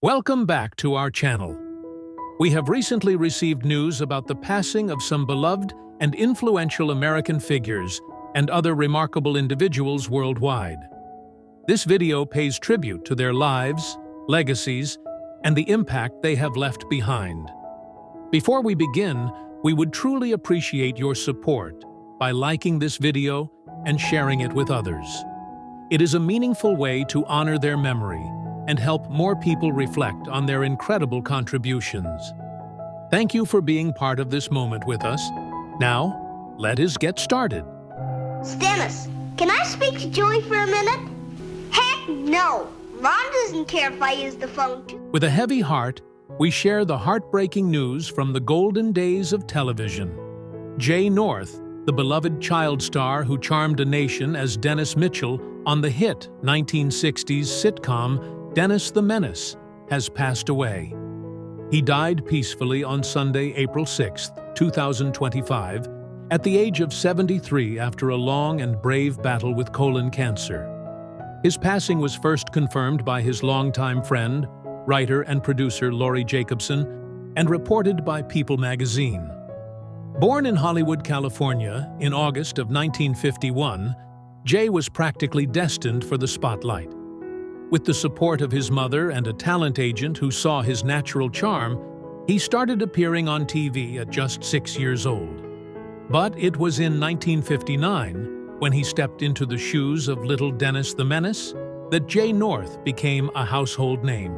Welcome back to our channel. We have recently received news about the passing of some beloved and influential American figures and other remarkable individuals worldwide. This video pays tribute to their lives, legacies, and the impact they have left behind. Before we begin, we would truly appreciate your support by liking this video and sharing it with others. It is a meaningful way to honor their memory and help more people reflect on their incredible contributions. Thank you for being part of this moment with us. Now, let us get started. Dennis, can I speak to Joey for a minute? Heck no! Ron doesn't care if I use the phone too. With a heavy heart, we share the heartbreaking news from the golden days of television. Jay North, the beloved child star who charmed a nation as Dennis Mitchell on the hit 1960s sitcom Dennis the Menace, has passed away. He died peacefully on Sunday, April 6, 2025, at the age of 73 after a long and brave battle with colon cancer. His passing was first confirmed by his longtime friend, writer and producer Laurie Jacobson, and reported by People magazine. Born in Hollywood, California, in August of 1951, Jay was practically destined for the spotlight. With the support of his mother and a talent agent who saw his natural charm, he started appearing on TV at just 6 years old. But it was in 1959, when he stepped into the shoes of little Dennis the Menace, that Jay North became a household name.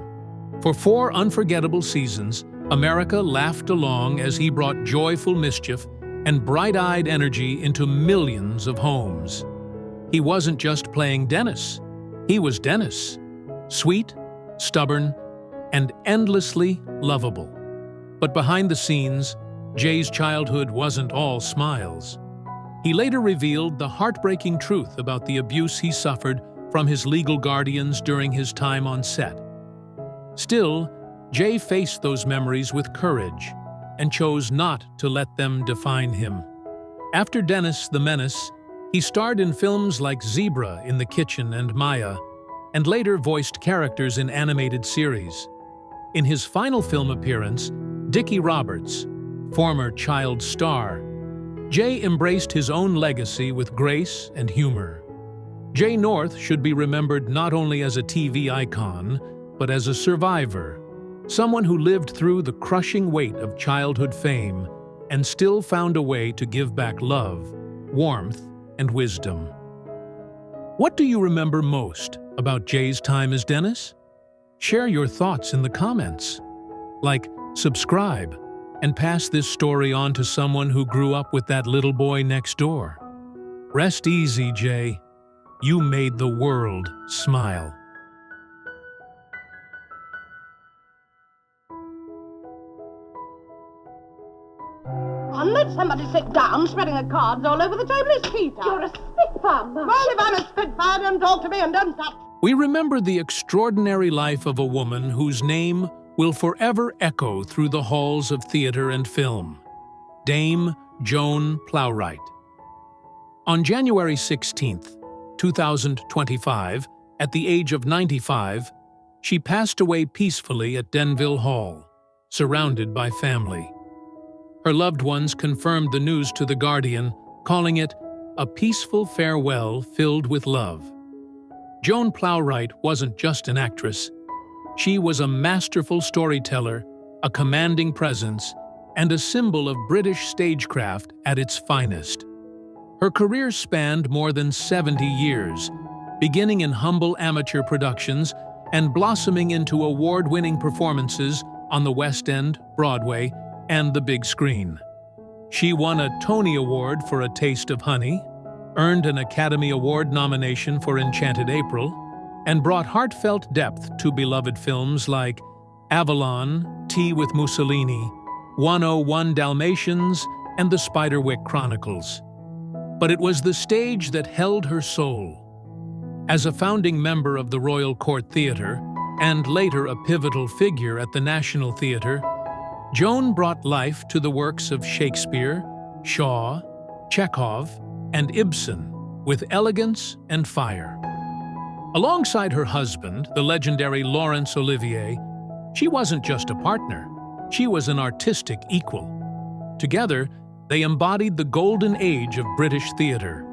For 4 unforgettable seasons, America laughed along as he brought joyful mischief and bright-eyed energy into millions of homes. He wasn't just playing Dennis, he was Dennis. Sweet, stubborn, and endlessly lovable. But behind the scenes, Jay's childhood wasn't all smiles. He later revealed the heartbreaking truth about the abuse he suffered from his legal guardians during his time on set. Still, Jay faced those memories with courage and chose not to let them define him. After Dennis the Menace, he starred in films like Zebra in the Kitchen and Maya, and later voiced characters in animated series. In his final film appearance, Dickie Roberts, former child star, Jay embraced his own legacy with grace and humor. Jay North should be remembered not only as a TV icon, but as a survivor, someone who lived through the crushing weight of childhood fame and still found a way to give back love, warmth, and wisdom. What do you remember most about Jay's time as Dennis? Share your thoughts in the comments. Like, subscribe, and pass this story on to someone who grew up with that little boy next door. Rest easy, Jay. You made the world smile. Let somebody sit down, spreading the cards all over the table is Peter. You're a spitfire, Mum. Well, if I'm a spitfire, don't talk to me and don't touch. We remember the extraordinary life of a woman whose name will forever echo through the halls of theater and film. Dame Joan Plowright. On January 16, 2025, at the age of 95, she passed away peacefully at Denville Hall, surrounded by family. Her loved ones confirmed the news to The Guardian, calling it a peaceful farewell filled with love. Joan Plowright wasn't just an actress. She was a masterful storyteller, a commanding presence, and a symbol of British stagecraft at its finest. Her career spanned more than 70 years, beginning in humble amateur productions and blossoming into award-winning performances on the West End, Broadway, and the big screen. She won a Tony Award for A Taste of Honey, earned an Academy Award nomination for Enchanted April, and brought heartfelt depth to beloved films like Avalon, Tea with Mussolini, 101 Dalmatians, and The Spiderwick Chronicles. But it was the stage that held her soul. As a founding member of the Royal Court Theatre, and later a pivotal figure at the National Theatre, Joan brought life to the works of Shakespeare, Shaw, Chekhov, and Ibsen with elegance and fire. Alongside her husband, the legendary Laurence Olivier, She wasn't just a partner, she was an artistic equal. Together, they embodied the golden age of British theatre.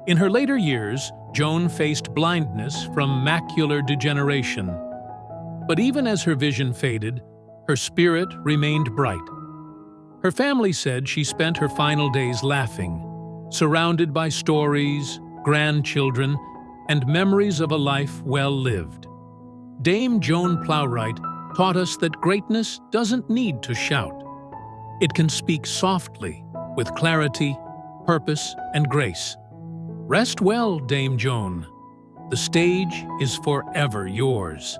In her later years, Joan faced blindness from macular degeneration. But even as her vision faded, her spirit remained bright. Her family said she spent her final days laughing, surrounded by stories, grandchildren, and memories of a life well lived. Dame Joan Plowright taught us that greatness doesn't need to shout. It can speak softly, with clarity, purpose, and grace. Rest well, Dame Joan. The stage is forever yours.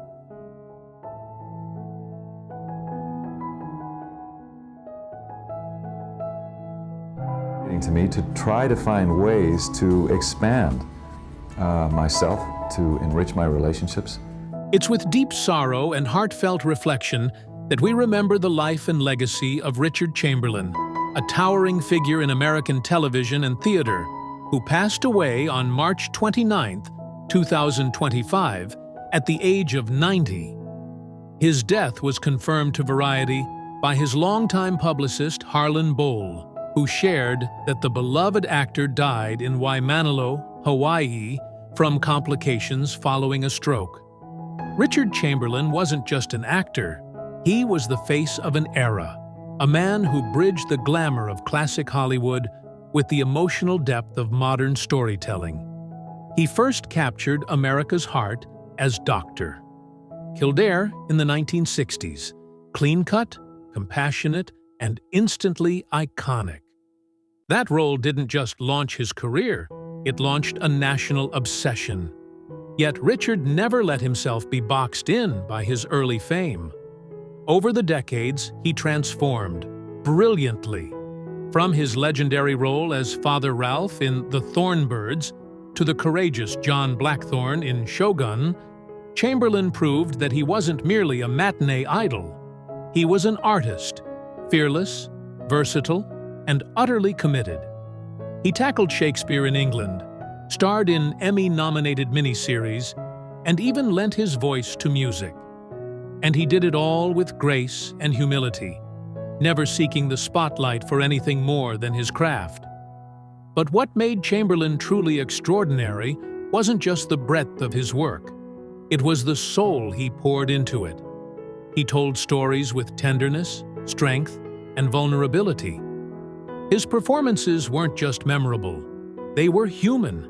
To me to try to find ways to expand myself, to enrich my relationships. It's with deep sorrow and heartfelt reflection that we remember the life and legacy of Richard Chamberlain, a towering figure in American television and theater, who passed away on March 29, 2025, at the age of 90. His death was confirmed to Variety by his longtime publicist Harlan Bowl, who shared that the beloved actor died in Waimanalo, Hawaii, from complications following a stroke. Richard Chamberlain wasn't just an actor, he was the face of an era, a man who bridged the glamour of classic Hollywood with the emotional depth of modern storytelling. He first captured America's heart as Dr. Kildare in the 1960s, clean-cut, compassionate, and instantly iconic. That role didn't just launch his career, it launched a national obsession. Yet Richard never let himself be boxed in by his early fame. Over the decades, he transformed, brilliantly. From his legendary role as Father Ralph in The Thorn Birds to the courageous John Blackthorne in Shogun, Chamberlain proved that he wasn't merely a matinee idol. He was an artist, fearless, versatile, and utterly committed. He tackled Shakespeare in England, starred in Emmy-nominated miniseries, and even lent his voice to music. And he did it all with grace and humility, never seeking the spotlight for anything more than his craft. But what made Chamberlain truly extraordinary wasn't just the breadth of his work. It was the soul he poured into it. He told stories with tenderness, strength, and vulnerability. His performances weren't just memorable, they were human.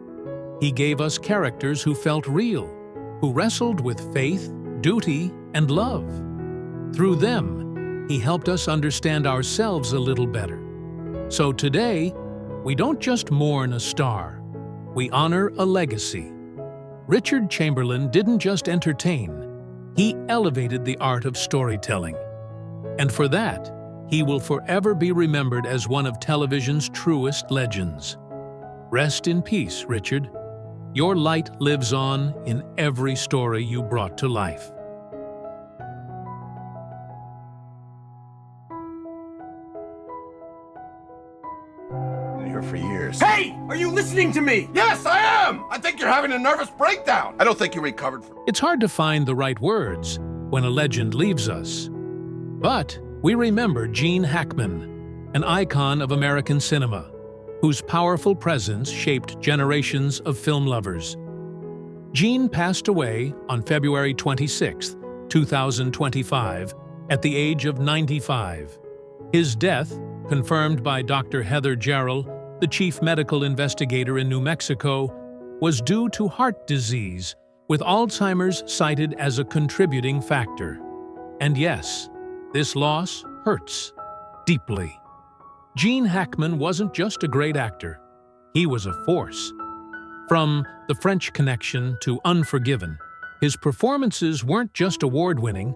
He gave us characters who felt real, who wrestled with faith, duty, and love. Through them, he helped us understand ourselves a little better. So today, we don't just mourn a star, we honor a legacy. Richard Chamberlain didn't just entertain, he elevated the art of storytelling. And for that, he will forever be remembered as one of television's truest legends. Rest in peace, Richard. Your light lives on in every story you brought to life. Here for years. Hey! Are you listening to me? Yes, I am! I think you're having a nervous breakdown. I don't think you recovered from... It's hard to find the right words when a legend leaves us. But we remember Gene Hackman, an icon of American cinema, whose powerful presence shaped generations of film lovers. Gene passed away on February 26, 2025, at the age of 95. His death, confirmed by Dr. Heather Jarrell, the chief medical investigator in New Mexico, was due to heart disease, with Alzheimer's cited as a contributing factor. And yes, this loss hurts deeply. Gene Hackman wasn't just a great actor, he was a force. From The French Connection to Unforgiven, his performances weren't just award-winning,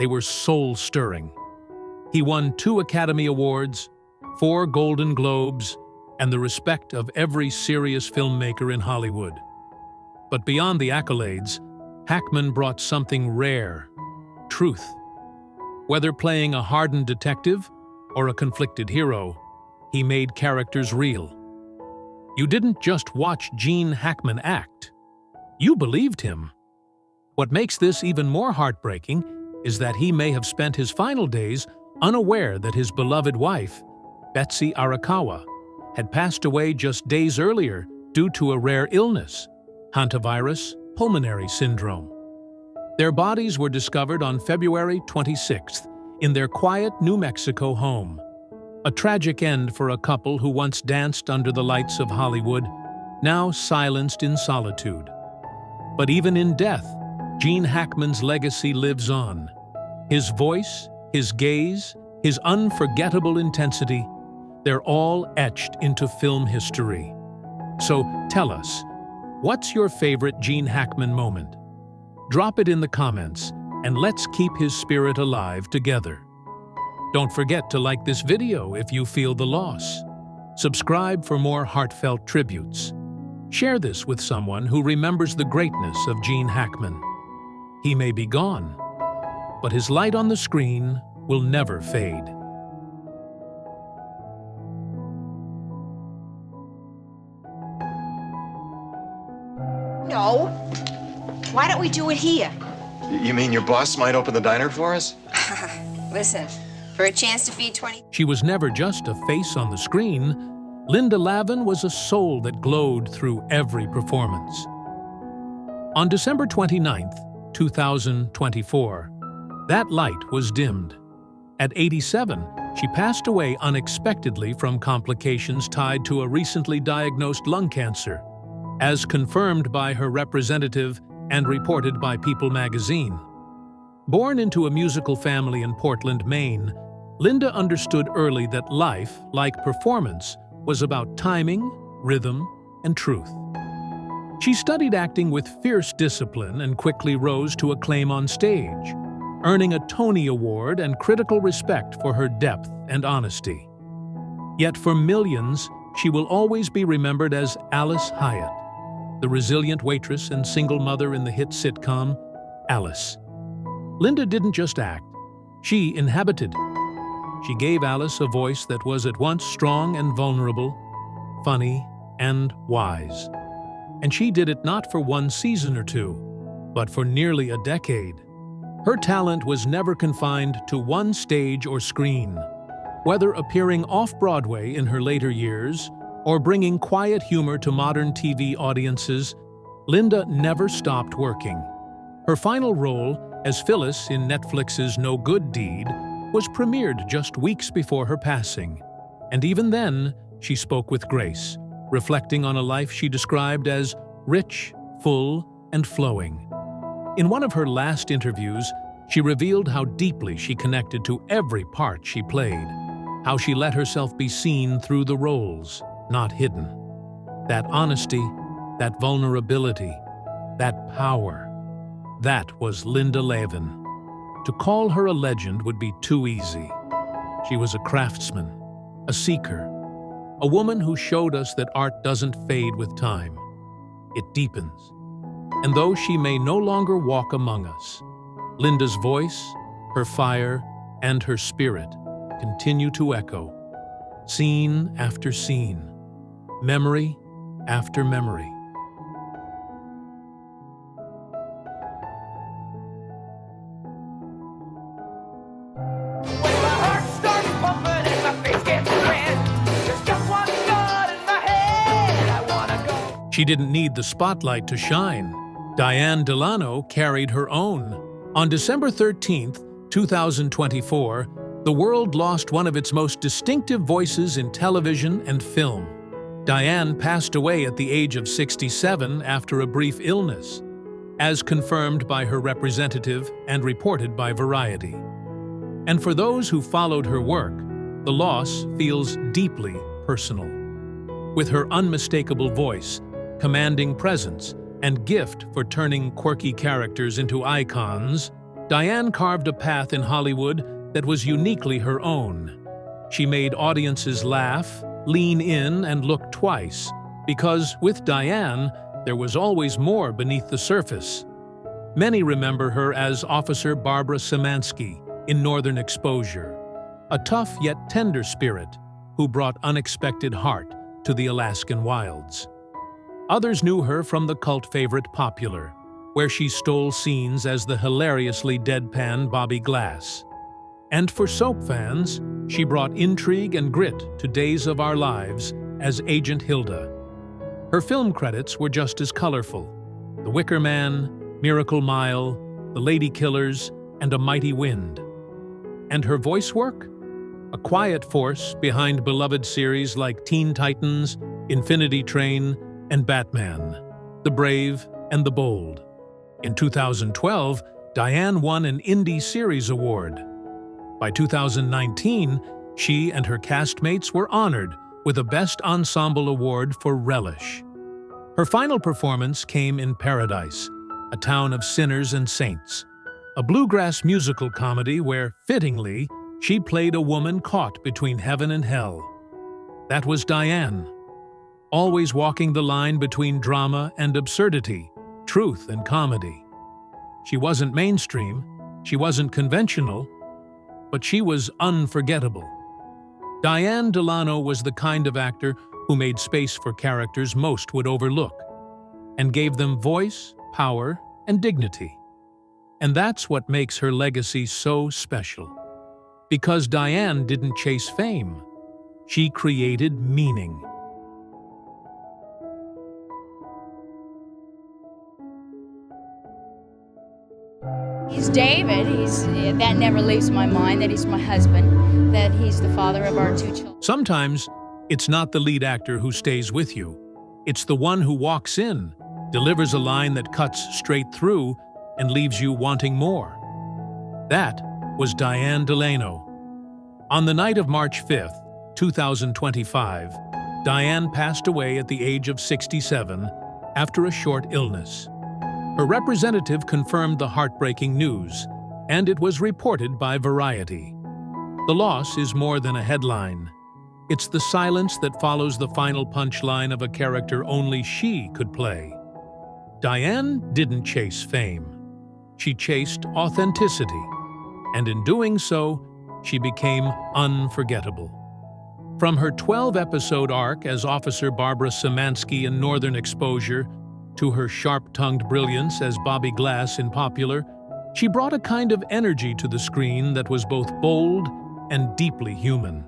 they were soul-stirring. He won 2 Academy Awards, 4 Golden Globes, and the respect of every serious filmmaker in Hollywood. But beyond the accolades, Hackman brought something rare: truth. Whether playing a hardened detective or a conflicted hero, he made characters real. You didn't just watch Gene Hackman act, you believed him. What makes this even more heartbreaking is that he may have spent his final days unaware that his beloved wife, Betsy Arakawa, had passed away just days earlier due to a rare illness, hantavirus pulmonary syndrome. Their bodies were discovered on February 26th in their quiet New Mexico home. A tragic end for a couple who once danced under the lights of Hollywood, now silenced in solitude. But even in death, Gene Hackman's legacy lives on. His voice, his gaze, his unforgettable intensity, they're all etched into film history. So tell us, what's your favorite Gene Hackman moment? Drop it in the comments, and let's keep his spirit alive together. Don't forget to like this video if you feel the loss. Subscribe for more heartfelt tributes. Share this with someone who remembers the greatness of Gene Hackman. He may be gone, but his light on the screen will never fade. No. Why don't we do it here? You mean your boss might open the diner for us? Listen, for a chance to feed 20... She was never just a face on the screen. Linda Lavin was a soul that glowed through every performance. On December 29th, 2024, that light was dimmed. At 87, she passed away unexpectedly from complications tied to a recently diagnosed lung cancer, as confirmed by her representative and reported by People magazine. Born into a musical family in Portland, Maine, Linda understood early that life, like performance, was about timing, rhythm, and truth. She studied acting with fierce discipline and quickly rose to acclaim on stage, earning a Tony Award and critical respect for her depth and honesty. Yet for millions, she will always be remembered as Alice Hyatt, the resilient waitress and single mother in the hit sitcom Alice. Linda didn't just act, she inhabited. She gave Alice a voice that was at once strong and vulnerable, funny and wise. And she did it not for one season or two, but for nearly a decade. Her talent was never confined to one stage or screen. Whether appearing off-Broadway in her later years or bringing quiet humor to modern TV audiences, Linda never stopped working. Her final role as Phyllis in Netflix's No Good Deed was premiered just weeks before her passing, and even then, she spoke with grace, reflecting on a life she described as rich, full, and flowing. In one of her last interviews, she revealed how deeply she connected to every part she played, how she let herself be seen through the roles, not hidden. That honesty, that vulnerability, that power, that was Linda Lavin. To call her a legend would be too easy. She was a craftsman, a seeker, a woman who showed us that art doesn't fade with time. It deepens. And though she may no longer walk among us, Linda's voice, her fire, and her spirit continue to echo, scene after scene, memory after memory. She didn't need the spotlight to shine. Diane Delano carried her own. On December 13th, 2024, the world lost one of its most distinctive voices in television and film. Diane passed away at the age of 67 after a brief illness, as confirmed by her representative and reported by Variety. And for those who followed her work, the loss feels deeply personal. With her unmistakable voice, commanding presence, and gift for turning quirky characters into icons, Diane carved a path in Hollywood that was uniquely her own. She made audiences laugh, lean in, and look twice, because with Diane, there was always more beneath the surface. Many remember her as Officer Barbara Szymanski in Northern Exposure, a tough yet tender spirit who brought unexpected heart to the Alaskan wilds. Others knew her from the cult favorite Popular, where she stole scenes as the hilariously deadpan Bobby Glass. And for soap fans, she brought intrigue and grit to Days of Our Lives as Agent Hilda. Her film credits were just as colorful: The Wicker Man, Miracle Mile, The Lady Killers, and A Mighty Wind. And her voice work? A quiet force behind beloved series like Teen Titans, Infinity Train, and Batman, The Brave and the Bold. In 2012, Diane won an Indie Series Award. By 2019, she and her castmates were honored with a Best Ensemble Award for Relish. Her final performance came in Paradise, a town of sinners and saints, a bluegrass musical comedy where, fittingly, she played a woman caught between heaven and hell. That was Diane, always walking the line between drama and absurdity, truth and comedy. She wasn't mainstream, she wasn't conventional, but she was unforgettable. Diane Delano was the kind of actor who made space for characters most would overlook, and gave them voice, power, and dignity. And that's what makes her legacy so special. Because Diane didn't chase fame, she created meaning. He's David. That never leaves my mind, that he's my husband, that he's the father of our 2 children. Sometimes, it's not the lead actor who stays with you. It's the one who walks in, delivers a line that cuts straight through, and leaves you wanting more. That was Diane Delano. On the night of March 5th, 2025, Diane passed away at the age of 67 after a short illness. Her representative confirmed the heartbreaking news, and it was reported by Variety. The loss is more than a headline. It's the silence that follows the final punchline of a character only she could play. Diane didn't chase fame. She chased authenticity, and in doing so, she became unforgettable. From her 12-episode arc as Officer Barbara Szymanski in Northern Exposure to her sharp-tongued brilliance as Bobby Glass in Popular, she brought a kind of energy to the screen that was both bold and deeply human.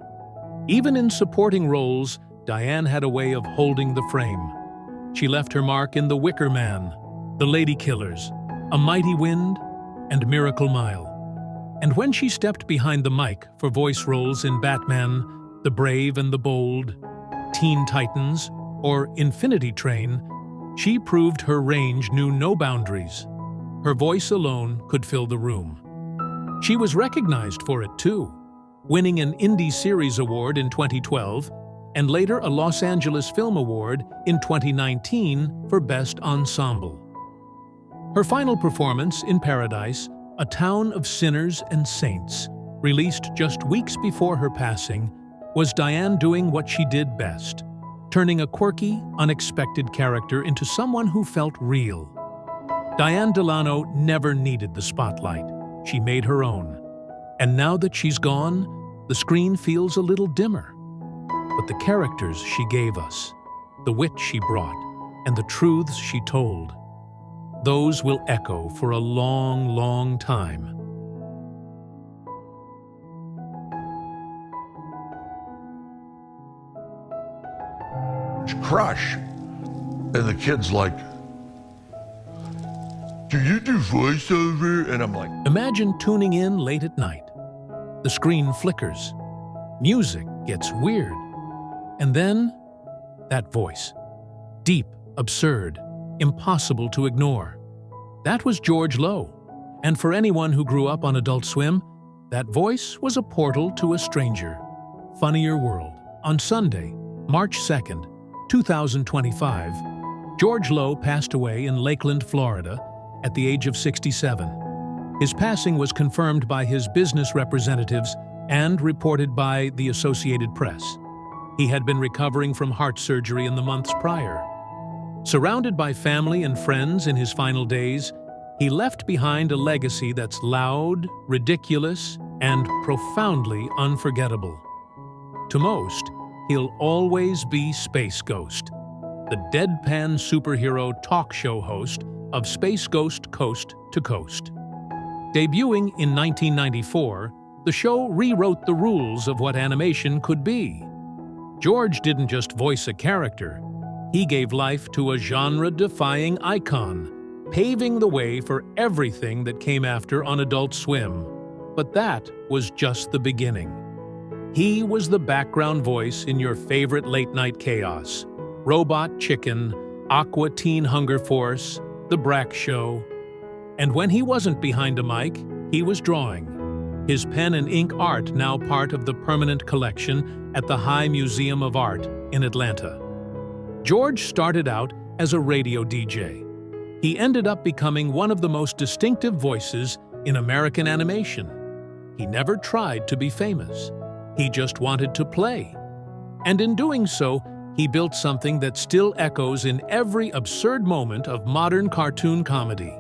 Even in supporting roles, Diane had a way of holding the frame. She left her mark in The Wicker Man, The Lady Killers, A Mighty Wind, and Miracle Mile. And when she stepped behind the mic for voice roles in Batman, The Brave and the Bold, Teen Titans, or Infinity Train, she proved her range knew no boundaries. Her voice alone could fill the room. She was recognized for it too, winning an Indie Series Award in 2012 and later a Los Angeles Film Award in 2019 for Best Ensemble. Her final performance in Paradise, a town of sinners and saints, released just weeks before her passing, was Diane doing what she did best, turning a quirky, unexpected character into someone who felt real. Diane Delano never needed the spotlight. She made her own. And now that she's gone, the screen feels a little dimmer. But the characters she gave us, the wit she brought, and the truths she told, those will echo for a long, long time. Crush. And the kid's like, "Do you do voiceover?" And I'm like, Imagine tuning in late at night. The screen flickers. Music gets weird. And then, that voice. Deep, absurd, impossible to ignore. That was George Lowe. And for anyone who grew up on Adult Swim, that voice was a portal to a stranger. Funnier World. On Sunday, March 2nd, 2025, George Lowe passed away in Lakeland, Florida, at the age of 67. His passing was confirmed by his business representatives and reported by the Associated Press. He had been recovering from heart surgery in the months prior. Surrounded by family and friends in his final days, he left behind a legacy that's loud, ridiculous, and profoundly unforgettable. To most, he'll always be Space Ghost, the deadpan superhero talk show host of Space Ghost Coast to Coast. Debuting in 1994, the show rewrote the rules of what animation could be. George didn't just voice a character, he gave life to a genre-defying icon, paving the way for everything that came after on Adult Swim. But that was just the beginning. He was the background voice in your favorite late-night chaos: Robot Chicken, Aqua Teen Hunger Force, The Brack Show. And when he wasn't behind a mic, he was drawing. His pen and ink art now part of the permanent collection at the High Museum of Art in Atlanta. George started out as a radio DJ. He ended up becoming one of the most distinctive voices in American animation. He never tried to be famous. He just wanted to play. And in doing so, he built something that still echoes in every absurd moment of modern cartoon comedy.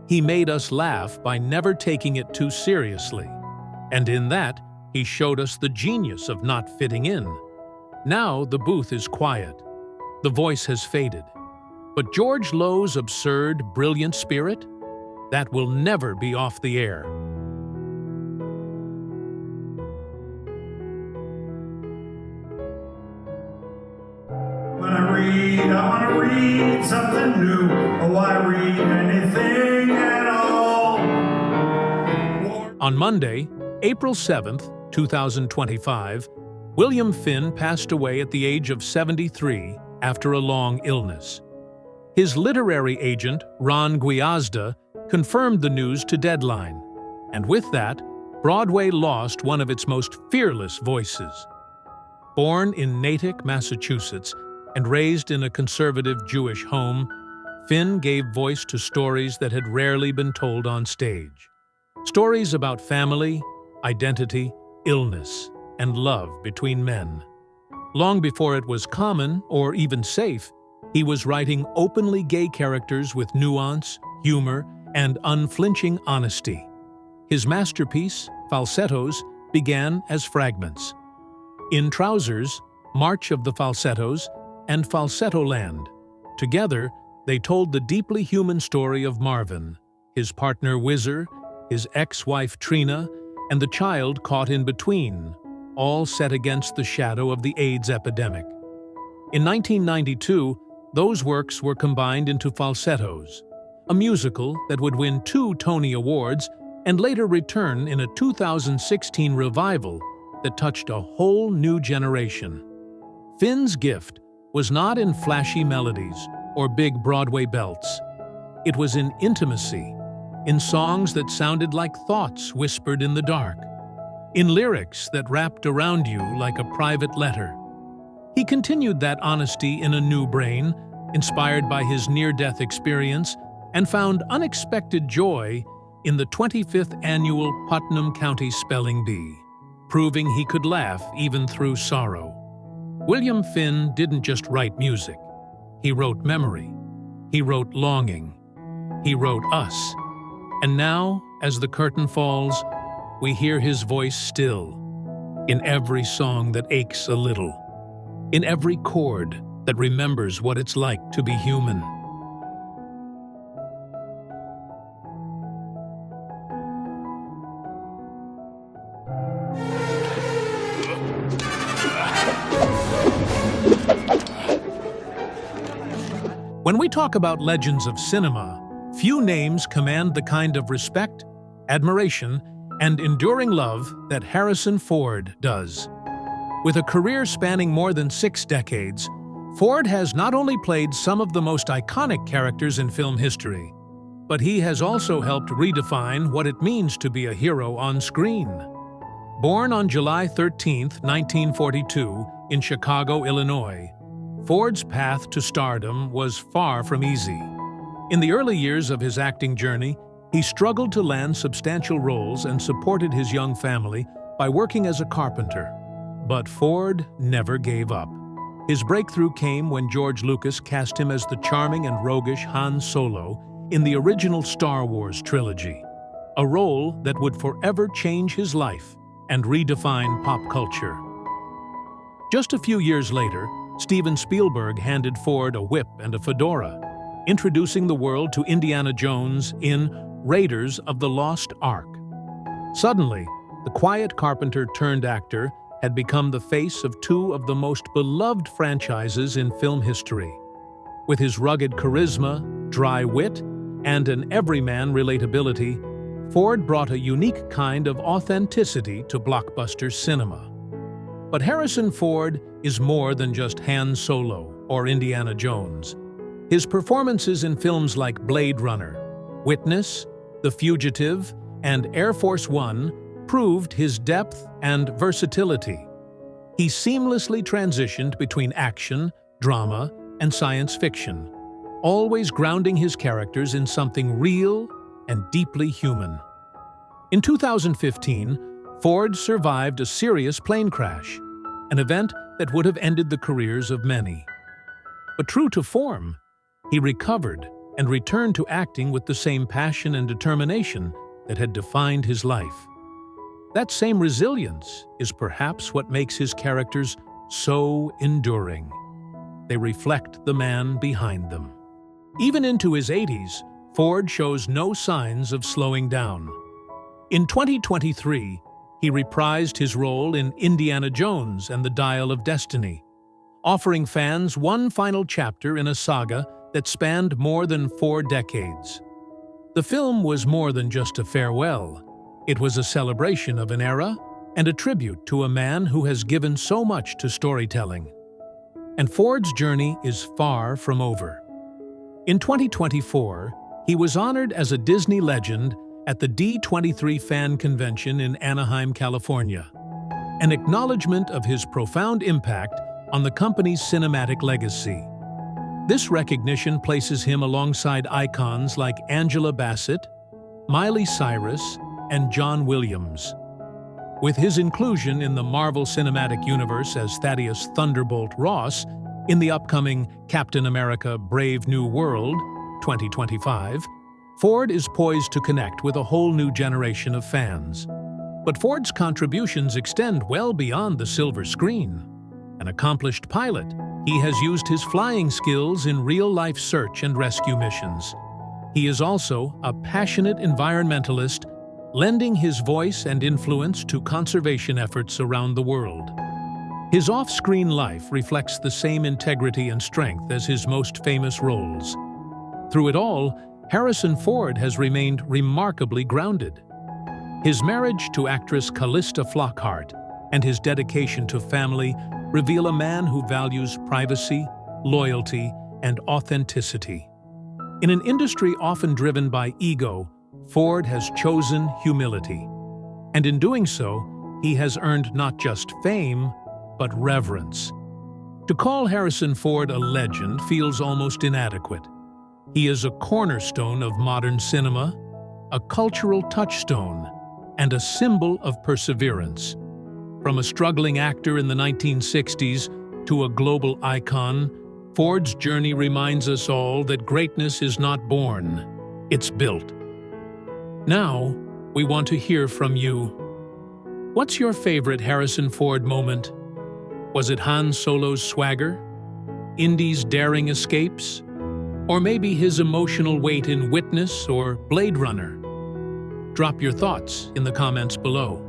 He made us laugh by never taking it too seriously. And in that, he showed us the genius of not fitting in. Now the booth is quiet. The voice has faded. But George Lowe's absurd, brilliant spirit? That will never be off the air. When I want to read something new. Oh, I read anything at all. On Monday, April 7th, 2025, William Finn passed away at the age of 73 after a long illness. His literary agent, Ron Gwiazda, confirmed the news to Deadline, and with that, Broadway lost one of its most fearless voices. Born in Natick, Massachusetts, and raised in a conservative Jewish home, Finn gave voice to stories that had rarely been told on stage. Stories about family, identity, illness, and love between men. Long before it was common or even safe, he was writing openly gay characters with nuance, humor, and unflinching honesty. His masterpiece, Falsettos, began as fragments. In Trousers, March of the Falsettos, and Falsetto Land. Together, they told the deeply human story of Marvin, his partner Whizzer, his ex-wife Trina, and the child caught in between, all set against the shadow of the AIDS epidemic. In 1992, those works were combined into Falsettos, a musical that would win 2 Tony Awards and later return in a 2016 revival that touched a whole new generation. Finn's gift was not in flashy melodies or big Broadway belts. It was in intimacy, in songs that sounded like thoughts whispered in the dark, in lyrics that wrapped around you like a private letter. He continued that honesty in a new brain, inspired by his near-death experience, and found unexpected joy in the 25th annual Putnam County Spelling Bee, proving he could laugh even through sorrow. William Finn didn't just write music. He wrote memory. He wrote longing. He wrote us. And now, as the curtain falls, we hear his voice still, in every song that aches a little, in every chord that remembers what it's like to be human. When we talk about legends of cinema, few names command the kind of respect, admiration, and enduring love that Harrison Ford does. With a career spanning more than 6 decades, Ford has not only played some of the most iconic characters in film history, but he has also helped redefine what it means to be a hero on screen. Born on July 13, 1942, in Chicago, Illinois, Ford's path to stardom was far from easy. In the early years of his acting journey, he struggled to land substantial roles and supported his young family by working as a carpenter. But Ford never gave up. His breakthrough came when George Lucas cast him as the charming and roguish Han Solo in the original Star Wars trilogy, a role that would forever change his life and redefine pop culture. Just a few years later, Steven Spielberg handed Ford a whip and a fedora. introducing the world to Indiana Jones in Raiders of the Lost Ark. Suddenly, the quiet carpenter-turned-actor had become the face of two of the most beloved franchises in film history. With his rugged charisma, dry wit, and an everyman relatability, Ford brought a unique kind of authenticity to blockbuster cinema. But Harrison Ford is more than just Han Solo or Indiana Jones. His performances in films like Blade Runner, Witness, The Fugitive, and Air Force One proved his depth and versatility. He seamlessly transitioned between action, drama, and science fiction, always grounding his characters in something real and deeply human. In 2015, Ford survived a serious plane crash, an event that would have ended the careers of many. But true to form, he recovered and returned to acting with the same passion and determination that had defined his life. That same resilience is perhaps what makes his characters so enduring. They reflect the man behind them. Even into his 80s, Ford shows no signs of slowing down. In 2023, he reprised his role in Indiana Jones and the Dial of Destiny, offering fans one final chapter in a saga that spanned more than 4 decades. The film was more than just a farewell. It was a celebration of an era and a tribute to a man who has given so much to storytelling. And Ford's journey is far from over. In 2024, he was honored as a Disney legend at the D23 Fan Convention in Anaheim, California, an acknowledgement of his profound impact on the company's cinematic legacy. This recognition places him alongside icons like Angela Bassett, Miley Cyrus, and John Williams. With his inclusion in the Marvel Cinematic Universe as Thaddeus Thunderbolt Ross in the upcoming Captain America: Brave New World 2025, Ford is poised to connect with a whole new generation of fans. But Ford's contributions extend well beyond the silver screen. An accomplished pilot, he has used his flying skills in real-life search and rescue missions. He is also a passionate environmentalist, lending his voice and influence to conservation efforts around the world. His off-screen life reflects the same integrity and strength as his most famous roles. Through it all, Harrison Ford has remained remarkably grounded. His marriage to actress Callista Flockhart and his dedication to family reveal a man who values privacy, loyalty, and authenticity. In an industry often driven by ego, Ford has chosen humility. And in doing so, he has earned not just fame, but reverence. To call Harrison Ford a legend feels almost inadequate. He is a cornerstone of modern cinema, a cultural touchstone, and a symbol of perseverance. From a struggling actor in the 1960s to a global icon, Ford's journey reminds us all that greatness is not born, it's built. Now, we want to hear from you. What's your favorite Harrison Ford moment? Was it Han Solo's swagger? Indy's daring escapes? Or maybe his emotional weight in Witness or Blade Runner? Drop your thoughts in the comments below.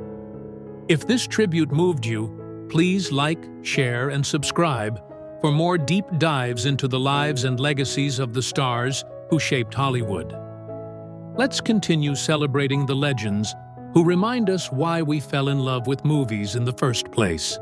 If this tribute moved you, please like, share, and subscribe for more deep dives into the lives and legacies of the stars who shaped Hollywood. Let's continue celebrating the legends who remind us why we fell in love with movies in the first place.